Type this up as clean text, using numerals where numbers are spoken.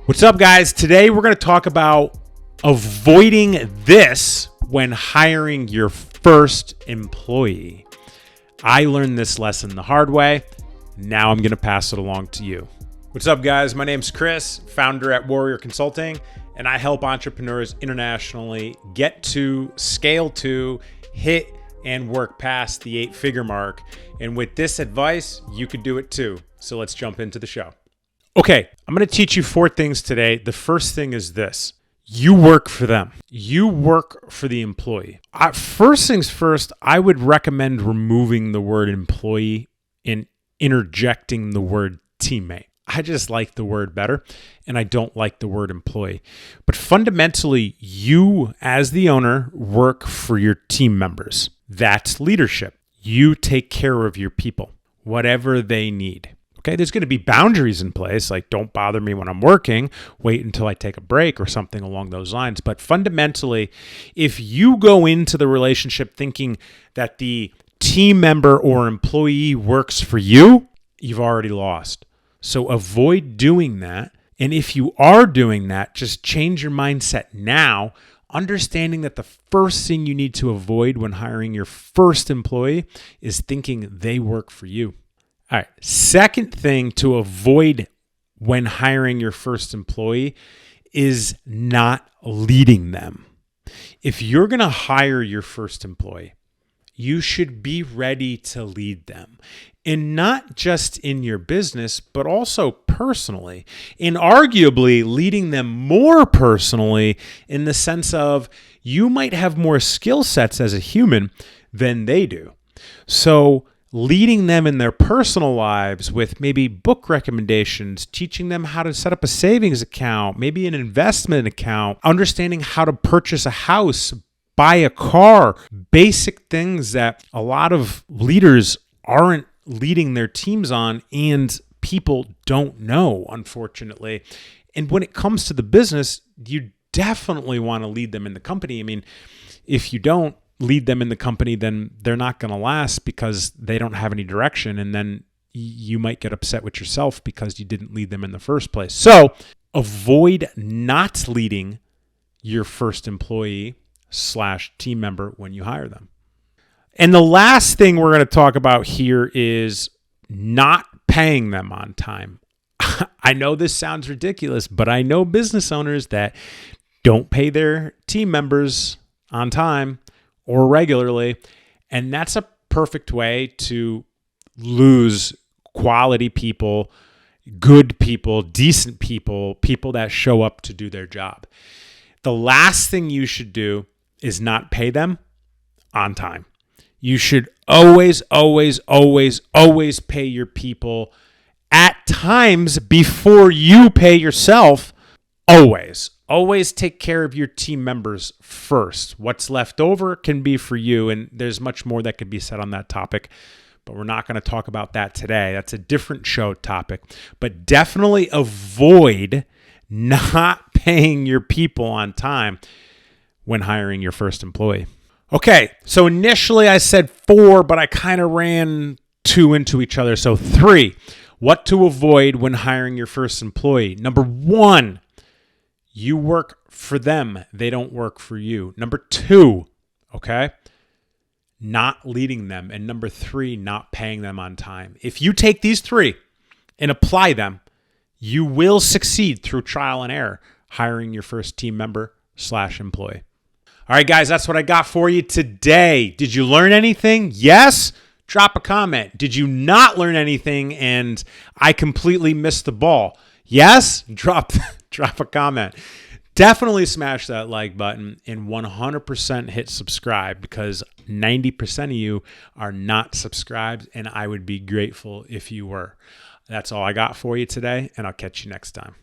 What's up, guys? Today we're going to talk about avoiding this when hiring your first employee. I learned this lesson the hard way. Now I'm going to pass it along to you. What's up, guys? My name's Chris, founder at Warrior Consulting, and I help entrepreneurs internationally get to, scale to, hit, and work past the 8-figure mark. And with this advice, you could do it too. So let's jump into the show. Okay, I'm going to teach you 4 things today. The first thing is this. You work for them. You work for the employee. First things first, I would recommend removing the word employee and interjecting the word teammate. I just like the word better, and I don't like the word employee. But fundamentally, you as the owner work for your team members. That's leadership. You take care of your people, whatever they need. Okay, there's going to be boundaries in place, like don't bother me when I'm working, wait until I take a break or something along those lines. But fundamentally, if you go into the relationship thinking that the team member or employee works for you, you've already lost. So avoid doing that. And if you are doing that, just change your mindset now, understanding that the first thing you need to avoid when hiring your first employee is thinking they work for you. All right. Second thing to avoid when hiring your first employee is not leading them. If you're going to hire your first employee, you should be ready to lead them. And not just in your business, but also personally. And arguably leading them more personally in the sense of you might have more skill sets as a human than they do. So leading them in their personal lives with maybe book recommendations, teaching them how to set up a savings account, maybe an investment account, understanding how to purchase a house, buy a car, basic things that a lot of leaders aren't leading their teams on and people don't know, unfortunately. And when it comes to the business, you definitely want to lead them in the company. I mean, if you don't lead them in the company, then they're not going to last because they don't have any direction. And then you might get upset with yourself because you didn't lead them in the first place. So avoid not leading your first employee / team member when you hire them. And the last thing we're going to talk about here is not paying them on time. I know this sounds ridiculous, but I know business owners that don't pay their team members on time or regularly, and that's a perfect way to lose quality people, good people, decent people, people that show up to do their job. The last thing you should do is not pay them on time. You should always pay your people at times before you pay yourself. Always take care of your team members first. What's left over can be for you, and there's much more that could be said on that topic, but we're not going to talk about that today. That's a different show topic. But definitely avoid not paying your people on time when hiring your first employee. Okay, so initially I said 4, but I kind of ran 2 into each other. So 3, what to avoid when hiring your first employee. Number 1, you work for them. They don't work for you. Number 2, okay, not leading them. And number 3, not paying them on time. If you take these 3 and apply them, you will succeed through trial and error hiring your first team member / employee. All right, guys, that's what I got for you today. Did you learn anything? Yes? Drop a comment. Did you not learn anything and I completely missed the ball? Yes? Drop a comment. Definitely smash that like button and 100% hit subscribe because 90% of you are not subscribed, and I would be grateful if you were. That's all I got for you today, and I'll catch you next time.